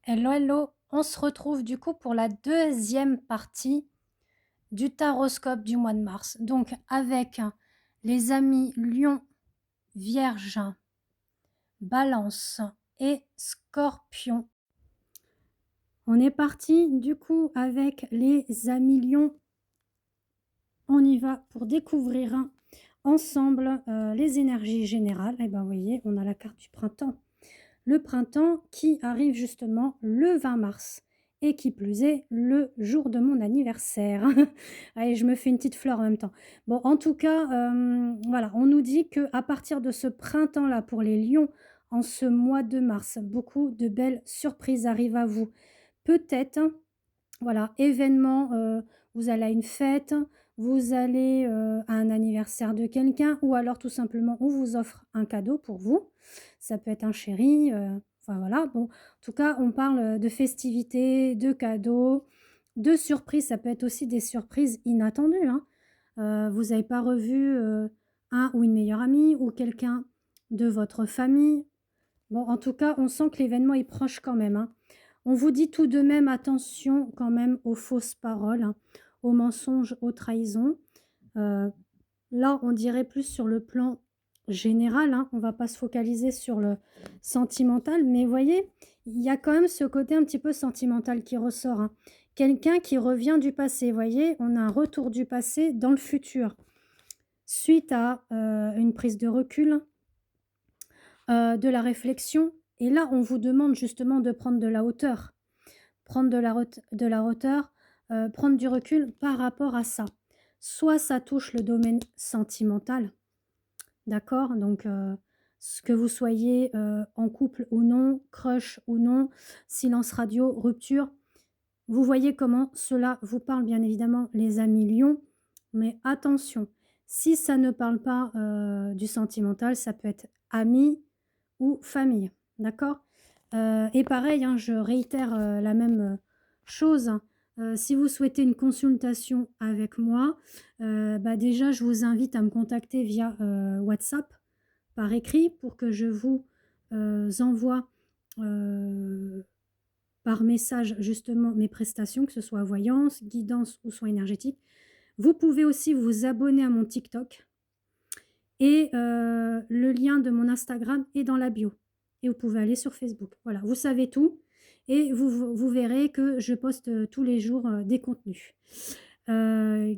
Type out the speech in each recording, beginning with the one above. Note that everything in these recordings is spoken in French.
Hello, hello. On se retrouve du coup pour la deuxième partie du taroscope du mois de mars. Donc avec les amis Lion, Vierge, Balance et Scorpion. On est parti du coup avec les amis Lion. On y va pour découvrir ensemble les énergies générales. Et ben vous voyez, on a la carte du printemps. Le printemps qui arrive justement le 20 mars et qui plus est le jour de mon anniversaire. Allez, je me fais une petite fleur en même temps. Bon, en tout cas, voilà, on nous dit que à partir de ce printemps-là pour les lions, en ce mois de mars, beaucoup de belles surprises arrivent à vous. Peut-être, voilà, événement, vous allez à une fête, vous allez, à un anniversaire de quelqu'un ou alors tout simplement on vous offre un cadeau pour vous. Ça peut être un chéri, enfin voilà, bon, en tout cas on parle, de festivités, de cadeaux, de surprises. Ça peut être aussi des surprises inattendues, hein. Vous n'avez pas revu, un ou une meilleure amie ou quelqu'un de votre famille. Bon, en tout cas, on sent que l'événement est proche quand même, hein. On vous dit tout de même attention quand même aux fausses paroles, hein, aux mensonges, aux trahisons. Heu, Là, on dirait plus sur le plan général, hein, on va pas se focaliser sur le sentimental, mais vous voyez, il y a quand même ce côté un petit peu sentimental qui ressort, hein. Quelqu'un qui revient du passé, vous voyez? On a un retour du passé dans le futur, suite à, une prise de recul, de la réflexion et là, on vous demande justement de prendre de la hauteur. Prendre de la hauteur, prendre du recul par rapport à ça. Soit ça touche le domaine sentimental, d'accord? Donc, ce que vous soyez, en couple ou non, crush ou non, silence radio, rupture, vous voyez comment cela vous parle bien évidemment les amis lions, mais attention, si ça ne parle pas, du sentimental, ça peut être amis ou famille, d'accord? Et pareil, hein, je réitère, la même, chose, hein. Si vous souhaitez une consultation avec moi, bah, déjà je vous invite à me contacter via, WhatsApp par écrit pour que je vous, envoie, heu, par message justement mes prestations, que ce soit voyance, guidance ou soins énergétiques. Vous pouvez aussi vous abonner à mon TikTok et le lien de mon Instagram est dans la bio et vous pouvez aller sur Facebook. Voilà, vous savez tout et vous verrez que je poste, tous les jours, des contenus. Heu,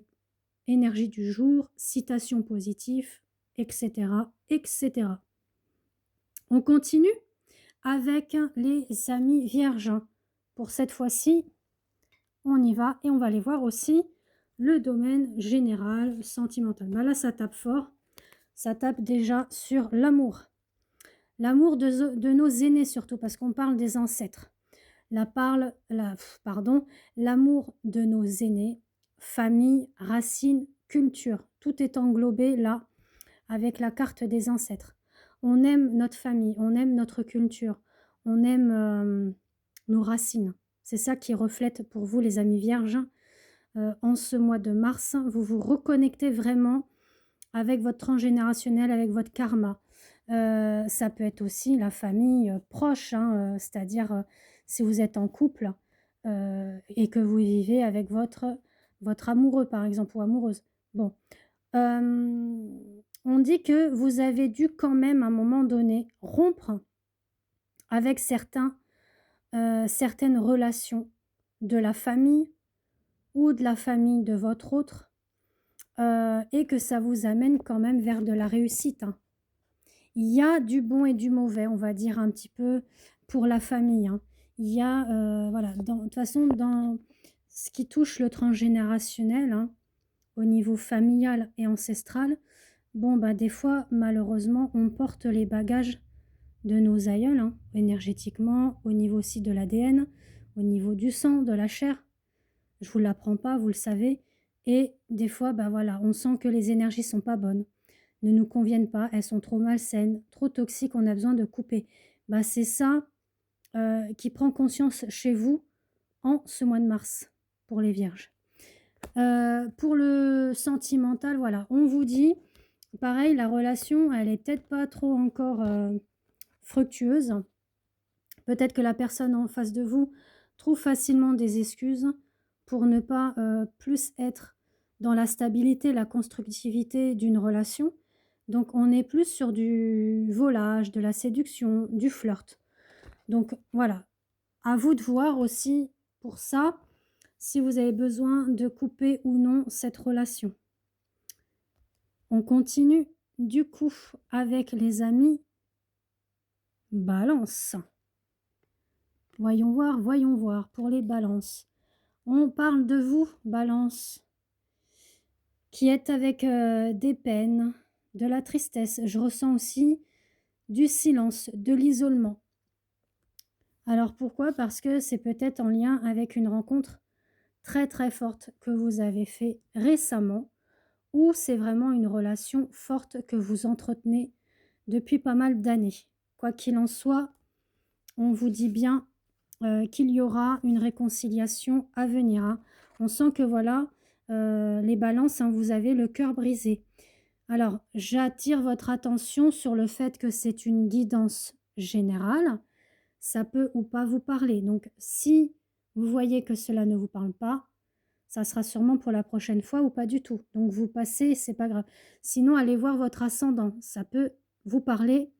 Énergie du jour, citations positives et cetera et cetera. On continue avec les amis vierges. Pour cette fois-ci, on y va et on va aller voir aussi le domaine général sentimental. Bah, là, ça tape fort, ça tape déjà sur l'amour. L'amour de nos aînés surtout, parce qu'on parle des ancêtres. Pardon, l'amour de nos aînés, famille, racines, culture, tout est englobé là, avec la carte des ancêtres. On aime notre famille, on aime notre culture, on aime, nos racines. C'est ça qui reflète pour vous les amis vierges, en ce mois de mars. Vous vous reconnectez vraiment avec votre transgénérationnel, avec votre karma. Ça peut être aussi la famille, proche, hein, c'est-à-dire, si vous êtes en couple, et que vous vivez avec votre amoureux, par exemple, ou amoureuse. Bon, on dit que vous avez dû quand même, à un moment donné, rompre avec certaines relations de la famille ou de la famille de votre autre, et que ça vous amène quand même vers de la réussite, hein. Il y a du bon et du mauvais, on va dire un petit peu pour la famille, hein. Il y a, voilà, de toute façon, dans ce qui touche le transgénérationnel, hein, au niveau familial et ancestral, bon, bah, des fois, malheureusement, on porte les bagages de nos aïeuls, hein, énergétiquement, au niveau aussi de l'ADN, au niveau du sang, de la chair. Je vous l'apprends pas, vous le savez et des fois, bah, voilà, on sent que les énergies sont pas bonnes, ne nous conviennent pas, elles sont trop malsaines, trop toxiques, on a besoin de couper. Bah, c'est ça, qui prend conscience chez vous en ce mois de mars pour les vierges. Pour le sentimental, voilà, on vous dit, pareil, la relation, elle est peut-être pas trop encore, fructueuse. Peut-être que la personne en face de vous trouve facilement des excuses pour ne pas, plus être dans la stabilité, la constructivité d'une relation. Donc on est plus sur du volage, de la séduction, du flirt. Donc voilà, à vous de voir aussi pour ça, si vous avez besoin de couper ou non cette relation. On continue du coup avec les amis Balance. Voyons voir pour les balances. On parle de vous, Balance, qui êtes avec des peines, de la tristesse. Je ressens aussi du silence, de l'isolement. Alors pourquoi? Parce que c'est peut-être en lien avec une rencontre très très forte que vous avez fait récemment, ou c'est vraiment une relation forte que vous entretenez depuis pas mal d'années. Quoi qu'il en soit, on vous dit bien qu'il y aura une réconciliation à venir, hein. On sent que voilà, les balances, hein, vous avez le cœur brisé. Alors, j'attire votre attention sur le fait que c'est une guidance générale. Ça peut ou pas vous parler. Donc, si vous voyez que cela ne vous parle pas, ça sera sûrement pour la prochaine fois ou pas du tout. Donc, vous passez, c'est pas grave. Sinon, allez voir votre ascendant. Ça peut vous parler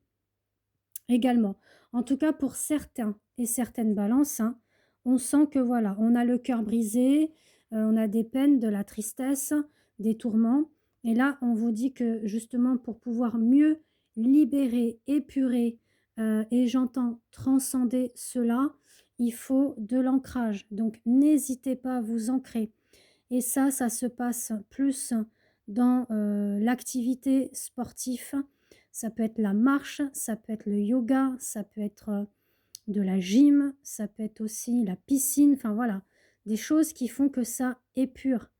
également. En tout cas, pour certains et certaines balances, hein, on sent que voilà, on a le cœur brisé, on a des peines, de la tristesse, des tourments. Et là, on vous dit que justement, pour pouvoir mieux libérer, épurer, et j'entends transcender cela, il faut de l'ancrage. Donc, n'hésitez pas à vous ancrer. Et ça se passe plus dans l'activité sportive. Ça peut être la marche, ça peut être le yoga, ça peut être de la gym, ça peut être aussi la piscine. Enfin voilà, des choses qui font que ça épure,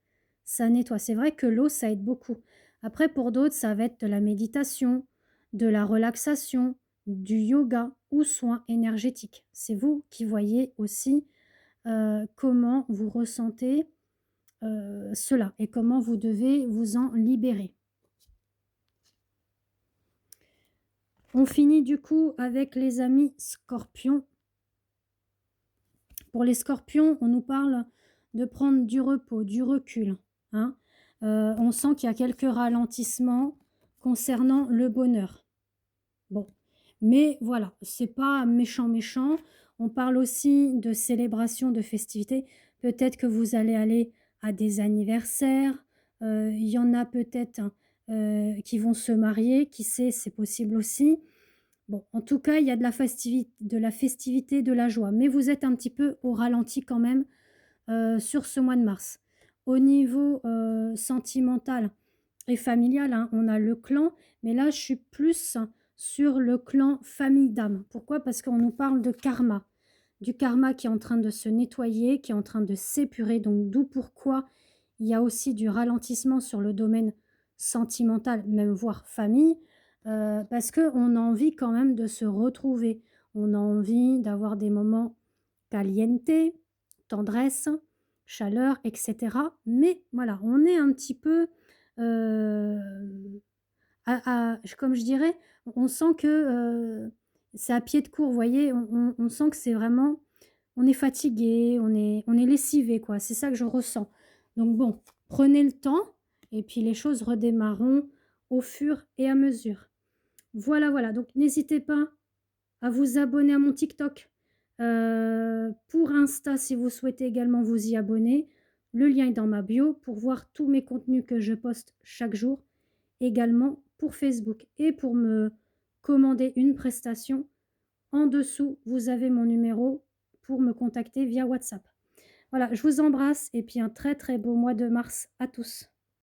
ça nettoie. C'est vrai que l'eau, ça aide beaucoup. Après, pour d'autres, ça va être de la méditation, de la relaxation, du yoga ou soins énergétiques. C'est vous qui voyez aussi comment vous ressentez cela et comment vous devez vous en libérer. On finit du coup avec les amis Scorpions. Pour les Scorpions, on nous parle de prendre du repos, du recul, hein. On sent qu'il y a quelques ralentissements concernant le bonheur. Bon, mais voilà, c'est pas méchant, méchant. On parle aussi de célébration, de festivités. Peut-être que vous allez aller à des anniversaires. Il y en a peut-être qui vont se marier. Qui sait, c'est possible aussi. Bon, en tout cas, il y a de la festivité, de la joie. Mais vous êtes un petit peu au ralenti quand même sur ce mois de mars. Au niveau sentimental et familial, hein, on a le clan, mais là, je suis plus sur le clan famille d'âme. Pourquoi? Parce qu'on nous parle de karma. Du karma qui est en train de se nettoyer, qui est en train de s'épurer. Donc, d'où pourquoi il y a aussi du ralentissement sur le domaine sentimental, même voire famille, parce qu'on a envie quand même de se retrouver. On a envie d'avoir des moments caliente, tendresse, chaleur, et cetera. Mais voilà, on est un petit peu, comme je dirais, on sent que, c'est à pied de court, vous voyez? On sent que c'est vraiment on est fatigué, on est lessivé, quoi. C'est ça que je ressens. Donc bon, prenez le temps et puis les choses redémarreront au fur et à mesure. Voilà, voilà, donc n'hésitez pas à vous abonner à mon TikTok. Pour Insta, si vous souhaitez également vous y abonner, le lien est dans ma bio pour voir tous mes contenus que je poste chaque jour. Également pour Facebook et pour me commander une prestation, en dessous, vous avez mon numéro pour me contacter via WhatsApp. Voilà, je vous embrasse et puis un très très beau mois de mars à tous.